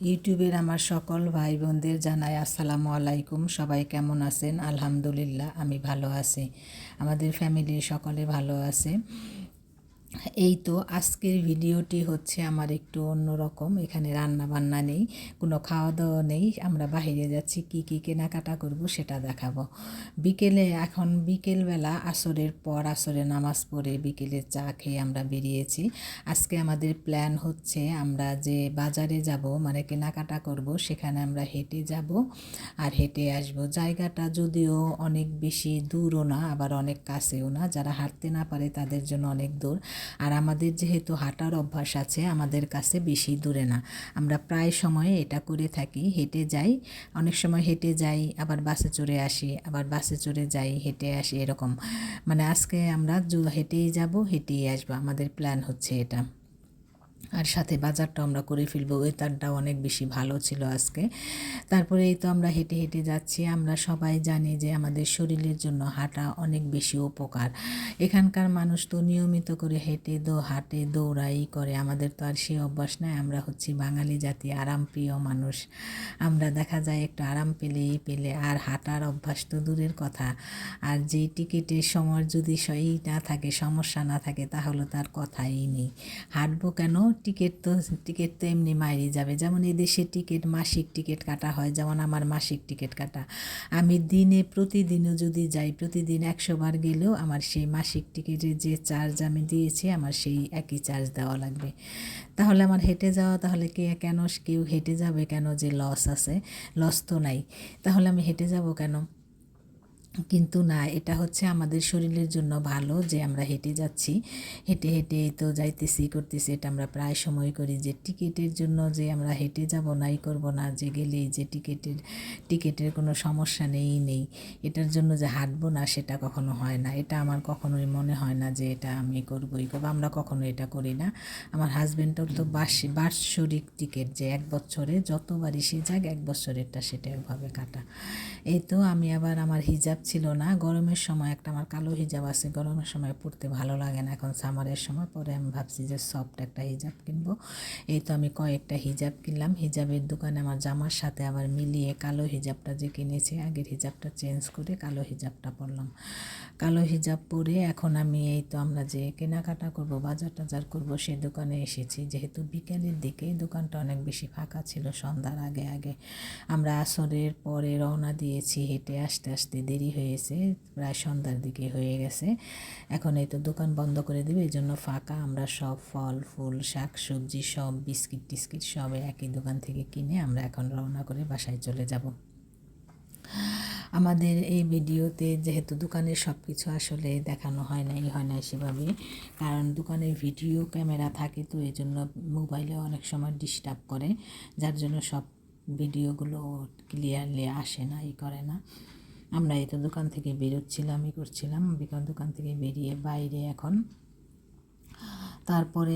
ইউটিউবের আমার সকল ভাই বোনদের জানাই আসসালামু আলাইকুম। সবাই কেমন আছেন? আলহামদুলিল্লাহ আমি ভালো আছি। আমাদের ফ্যামিলির সকলে ভালো আছে। এই তো আজকের ভিডিওটি হচ্ছে আমার একটু অন্যরকম। এখানে রান্না বান্না নেই, কোনো খাওয়া দাওয়া নেই। আমরা বাইরে যাচ্ছি, কি কেনাকাটা করব সেটা দেখাবো। এখন বিকেলবেলা আসরের পর, আসরে নামাজ পড়ে বিকেলে চা খেয়ে আমরা বেরিয়েছি। আজকে আমাদের প্ল্যান হচ্ছে আমরা যে বাজারে যাব, মানে কেনাকাটা করব, সেখানে আমরা হেঁটে যাব আর হেঁটে আসব। জায়গাটা যদিও অনেক বেশি দূরও না, আবার অনেক কাছেও না। যারা হাঁটতে না পারে তাদের জন্য অনেক দূর। আর আমাদের যেহেতু হাঁটার অভ্যাস আছে, আমাদের কাছে বেশি দূরে না। আমরা প্রায় সময়ে এটা করে থাকি, হেঁটে যাই। অনেক সময় হেঁটে যাই, আবার বাসে চড়ে আসি, আবার বাসে চড়ে যাই, হেঁটে আসি, এরকম। মানে আজকে আমরা হেঁটেই যাব, হেঁটেই আসবো, আমাদের প্ল্যান হচ্ছে এটা। আর সাথে বাজারটা আমরা করে ফেলবো। ওয়েদারটাও অনেক বেশি ভালো ছিল আজকে। তারপরে এই তো আমরা হেঁটে হেঁটে যাচ্ছি। আমরা সবাই জানি যে আমাদের শরীরের জন্য হাঁটা অনেক বেশি উপকার। এখানকার মানুষ তো নিয়মিত করে হাঁটে, দৌড়াই করে। আমাদের তো আর সে অভ্যাস নাই। আমরা হচ্ছি বাঙালি জাতি, আরামপ্রিয় মানুষ। আমরা দেখা যায় একটু আরাম পেলে আর হাঁটার অভ্যাস তো দূরের কথা। আর যে টিকিটের সময় যদি না থাকে, সমস্যা না থাকে, তাহলে তার কথাই নেই। হাঁটবো কেন? টিকিট তো এমনি মাইরে যাবে। যেমন এদেশে মাসিক টিকিট কাটা হয়, যেমন আমার মাসিক টিকিট কাটা। আমি প্রতিদিনও যদি যাই, প্রতিদিন 100 বার গেলেও আমার সেই মাসিক টিকিটের যে চার্জ আমি দিয়েছি, আমার সেই একই চার্জ দেওয়া লাগবে। তাহলে আমার হেঁটে যাওয়া, তাহলে কেউ হেঁটে যাবে কেন? যে লস আছে? লস তো নাই। তাহলে আমি হেঁটে যাব কেন? কিন্তু না, এটা হচ্ছে আমাদের শরীরের জন্য ভালো যে আমরা হেঁটে যাচ্ছি। হেঁটে হেঁটে তো করতেছি। এটা আমরা প্রায় সময় করি। যে টিকিটের জন্য যে আমরা হেঁটে যাব, নাই করব না, যে গেলেই যে টিকিটের কোনো সমস্যা নেই, এটার জন্য যে হাঁটবো না, সেটা কখনো হয় না। এটা আমার কখনোই মনে হয় না যে এটা আমি করবই করবো। আমরা কখনো এটা করি না। আমার হাজব্যান্ডের তো বাৎসরিক টিকিট, যে 1 বছরে যতবারই সে যাক, 1 বছরেরটা সেটা ওভাবে কাটা। এই তো আমি আবার, আমার হিজাব ছিল না। গরমের সময় একটা আমার কালো হিজাব আছে, গরমের সময় পরতে ভালো লাগে না। এখন সামারের সময়, পরে আমি ভাবছি যে সফট একটা হিজাব কিনবো। এই তো আমি কয়েকটা হিজাব কিনলাম। হিজাবের দোকানে আমার জামার সাথে আবার মিলিয়ে কালো হিজাবটা যে কিনেছি, আগের হিজাবটা চেঞ্জ করে কালো হিজাবটা পরলাম। কালো হিজাব পরে এখন আমি এই তো আমরা যে কেনাকাটা করব, বাজার টাজার করব, সে দোকানে এসেছি। যেহেতু বিকেলের দিকে দোকানটা অনেক বেশি ফাঁকা ছিল, সন্ধ্যার আগে আগে আমরা আসরের পরে রওনা দিয়েছি। হেঁটে আসতে আসতে দেরি হয়েছে, প্রায় সন্ধ্যার দিকে হয়ে গেছে। এখন এই তো দোকান বন্ধ করে দেবে, এই জন্য ফাঁকা। আমরা সব ফল ফুল, শাক সবজি, সব বিস্কিট টিস্কিট সব একই দোকান থেকে কিনে আমরা এখন রওনা করে বাসায় চলে যাব। আমাদের এই ভিডিওতে যেহেতু দোকানের সব কিছু আসলে দেখানো হয় নাই সেভাবে, কারণ দোকানের ভিডিও ক্যামেরা থাকে, তো এই জন্য মোবাইলে অনেক সময় ডিস্টার্ব করে, যার জন্য সব ভিডিওগুলো ক্লিয়ারলি আসে না, করে না। আমরা এই তো দোকান থেকে করছিলাম। দোকান থেকে বেরিয়ে বাইরে এখন। তারপরে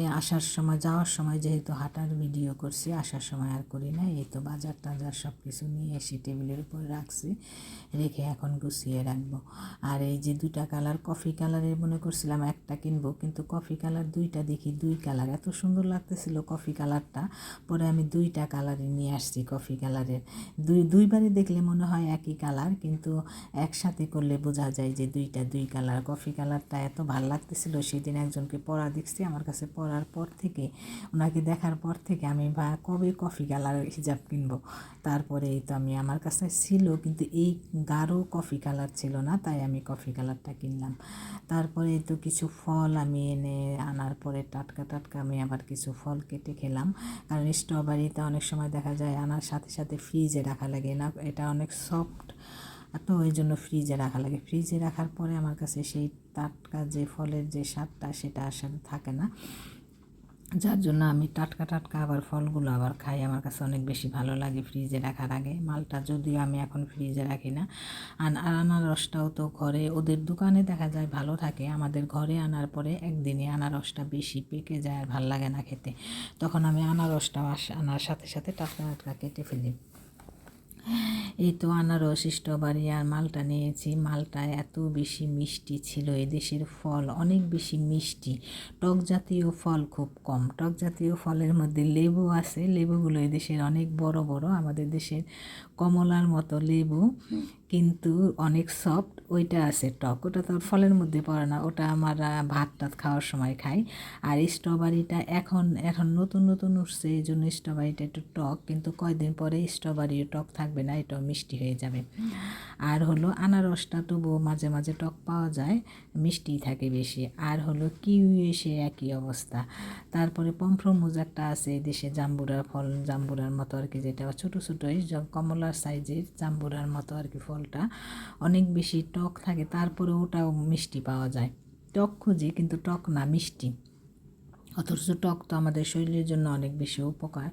যাওয়ার সময় যেহেতু হাঁটার ভিডিও করছি, আসার সময় আর করি না। এই তো বাজার টাজার সব কিছু নিয়ে এসে টেবিলের উপর রাখছি, রেখে এখন গুছিয়ে রাখবো। আর এই যে 2টা কালার, কফি কালারের মনে করছিলাম একটা কিনবো, কিন্তু কফি কালার 2টা দেখি, 2 কালার এত সুন্দর লাগতেছিল কফি কালারটা। পরে আমি 2টা কালারই নিয়ে আসছি কফি কালারের। দুইবারে দেখলে মনে হয় একই কালার, কিন্তু একসাথে করলে বোঝা যায় যে 2 কালার। কফি কালারটা এত ভালো লাগতেছিল, সেদিন একজনকে পরা দেখছি। আমার কাছে পরার পর থেকে, ওনাকে দেখার পর থেকে আমি কবে কফি কালার হিজাব কিনবো। তারপরে এই তো আমার কাছে ছিল, কিন্তু এই গাঢ় কফি কালার ছিল না, তাই আমি কফি কালারটা কিনলাম। তারপরে এই তো কিছু ফল আমি আনার পরে টাটকা টাটকা আমি আবার কিছু ফল কেটে খেলাম। কারণ স্ট্রবেরিতে অনেক সময় দেখা যায় আনার সাথে সাথে ফ্রিজে রাখা লাগে না, এটা অনেক সফট, তো ওই জন্য ফ্রিজে রাখা লাগে। ফ্রিজে রাখার পরে আমার কাছে সেই টাটকা যে ফলের যে স্বাদটা, সেটা আসলে থাকে না, যার জন্য আমি টাটকা টাটকা আবার ফলগুলো আবার খাই। আমার কাছে অনেক বেশি ভালো লাগে ফ্রিজে রাখার আগে। মালটা যদিও আমি এখন ফ্রিজে রাখি না। আর আনারসটাও তো ঘরে, ওদের দোকানে দেখা যায় ভালো থাকে, আমাদের ঘরে আনার পরে একদিনে আনারসটা বেশি পেকে যায় আর ভাল লাগে না খেতে। তখন আমি আনারসটা আনার সাথে সাথে টাটকা টাটকা কেটে ফেলি। এই তো আনারস, স্ট্রবেরি আর মালটা নিয়েছি। মালটা এত বেশি মিষ্টি ছিল, এদেশের ফল অনেক বেশি মিষ্টি। টক জাতীয় ফল খুব কম। টক জাতীয় ফলের মধ্যে লেবু আছে, লেবুগুলো এদেশের অনেক বড় বড়, আমাদের দেশের কমলার মতো লেবু, কিন্তু অনেক সফট। ওইটা আছে টক, ওটা তো ফলের মধ্যে পড়ে না, ওটা আমার ভাত টাত খাওয়ার সময় খাই। আর স্ট্রবেরিটা এখন এখন নতুন নতুন উঠছে, এই জন্য স্ট্রবেরিটা একটু টক, কিন্তু কয়দিন পরে স্ট্রবেরিও টক থাকবে না, এটাও মিষ্টি হয়ে যাবে। আর হলো আনারসটা তবুও মাঝে মাঝে টক পাওয়া যায়, মিষ্টি থাকে বেশি। আর হলো কিউই, সে একই অবস্থা। তারপরে পমফ্রমুজ একটা আছে এই দেশে, জাম্বুরার ফল, জাম্বুরার মতো আর কি, যেটা ছোটো ছোটোই কমলার সাইজের, জাম্বুরার মতো আর কি। ফলটা অনেক বেশি টক থাকে, তারপরে ওটাও মিষ্টি পাওয়া যায়। টক খুঁজি কিন্তু টক না, মিষ্টি। অথচ টক তো আমাদের শরীরের জন্য অনেক বেশি উপকার,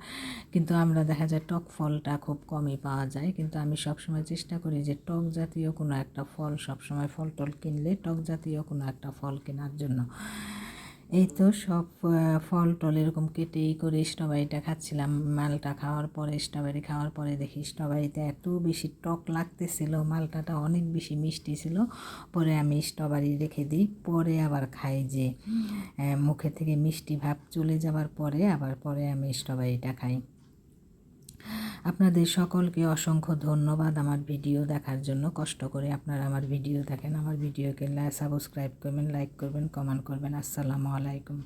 কিন্তু আমরা দেখা যায় টক ফলটা খুব কমই পাওয়া যায়। কিন্তু আমি সবসময় চেষ্টা করি যে টক জাতীয় কোনো একটা ফল, সবসময় ফল টল কিনলে টক জাতীয় কোনো একটা ফল কেনার জন্য। এই তো সব ফল টল এরকম কেটেই করে স্ট্রবেরিটা খাচ্ছিলাম। মালটা খাওয়ার পরে, স্ট্রবেরি খাওয়ার পরে দেখি স্ট্রবেরিতে এত বেশি টক লাগতেছিল, মালটাটা অনেক বেশি মিষ্টি ছিল। পরে আমি স্ট্রবেরি রেখে দিই, পরে আবার খাই, যে মুখে থেকে মিষ্টি ভাব চলে যাওয়ার পরে আবার পরে আমি স্ট্রবেরিটা খাই। আপনাদের সকলকে অসংখ্য ধন্যবাদ আমার ভিডিও দেখার জন্য। কষ্ট করে আপনারা আমার ভিডিও দেখেন। আমার ভিডিওকে সাবস্ক্রাইব করবেন, লাইক করবেন, কমেন্ট করবেন। আসসালামু আলাইকুম।